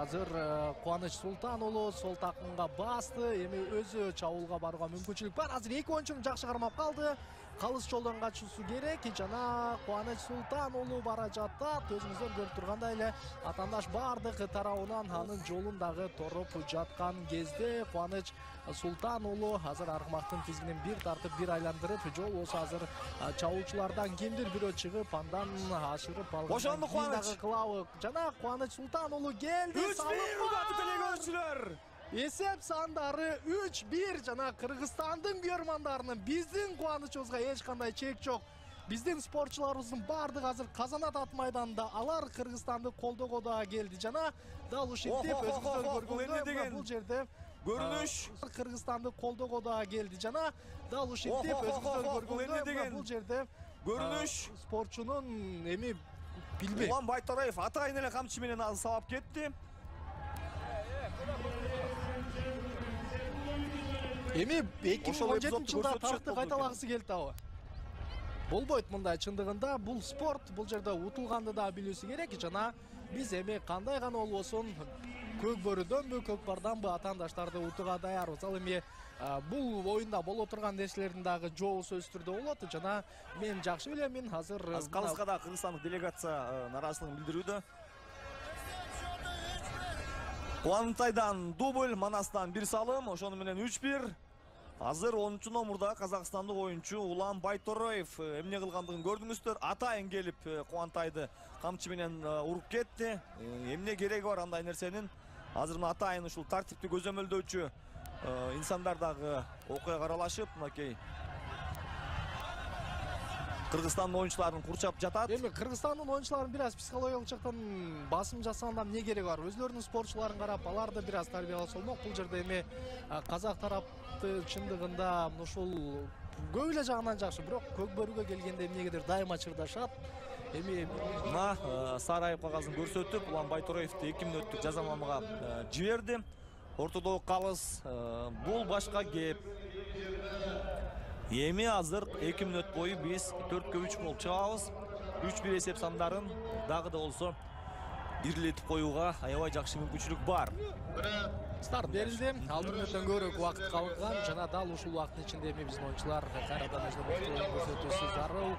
азыр Кубаныч Султан уулу сол такымга басты. Эми өзү чабуулга барууга мүмкүнчүлүк бар. Азыр эки oyunчунун жакшы кармап калды. Калыс жолдон качуусу керек. Жана Кубаныч Султан уулу бара жатат. Өзүңүздөр көрүп тургандай эле атандаш бардык тарабынан анын жолун дагы тороп жаткан кезде Кубаныч Султан уулу азыр аргымактын тизгинин бир тартып бир айландырып, жол болсо азыр чабуучулардан кимдир бирөө чыгып, андан ашырып алган. Ошондо Кубаныч жана Кубаныч Султан уулу келди. 3-1 урматтуу телекөрүүчүлөр. Эсеп сандары 3-1 жана Кыргызстандын көрмандарынын биздин кубанычыбызга эч кандай чек жок. Биздин спортчуларыбыздын бардыгы азыр Казанат ат майданында, алар Кыргызстанды колдоого да келди жана дал ушинтип өзүңүздөр көргөндөй бул жерде көрүнүш Кыргызстанды колдоого да келди жана дал ушинтип өзүңүздөр көргөндөй бул жерде көрүнүш спортчунун эми билбейм. Улан Байтараев атайын эле камчы менен азыр сабап кетти. Эми 2017-жылда тарыхты кайталагысы келди абы. Болбойт мындай, чындыгында бул спорт, бул жерде утулганды да билүүсү керек жана биз эми кандай гана болбосун көкбөрүдөнбү, көкпарданбы атаандаштарды утууга даярбыз. Ал эми бул оюнда боло турган нерселердин дагы жообу сөзсүз түрдө болот жана мен жакшы билемин азыр калыска да кыргызстандык делегация нааразычылыгын билдирүүдө. Кубантайдан дубль, Манастан бир салым, ошону менен 3-1. Азыр 10-номурда казакстандык оюнчу Улан Байтараев эмне кылгандыгын көрдүңүздөр. Атайын келип Кубантайды камчы менен уруп кетти. Эмне кереги бар андай нерсенин? Азыр атайын ушул тартипти көзөмөлдөөчү инсандар дагы окуяга аралашып, мынакей Кыргызстандын оюнчуларын курчап жатат. Эми Кыргызстандын оюнчуларын бир аз психологиялык жактан басым жасаганда эмне кереги бар? Өзлөрүнүн спортчуларын карап, аларды бир аз тарбияласа болмок. Бул жерде эми казак тарапты чындыгында ушул көп эле жагынан жакшы, бирок көкбөрүгө келгенде эмнегедир дайыма чырдашат. Эми Сарайып кагазын көрсөтүп, Улан Байтараевди 2 мүнөттүк жазалмага жиберди. Ортодогу калыс, бул башка кеп. Эми азыр 2 мүнөт бою биз 4-3 болуп чыгабыз. 3-1 эсеп сандарын дагы да болсо бирлетип коюуга аябай жакшы мүмкүнчүлүк бар. Старт берилди. 6 мүнөттөн көбүрөөк убакыт калган жана дал ушул убакыттын ичинде эми биздин оюнчулар кайрадан өзүнүн мыктылыгын көрсөтүүсү зарыл.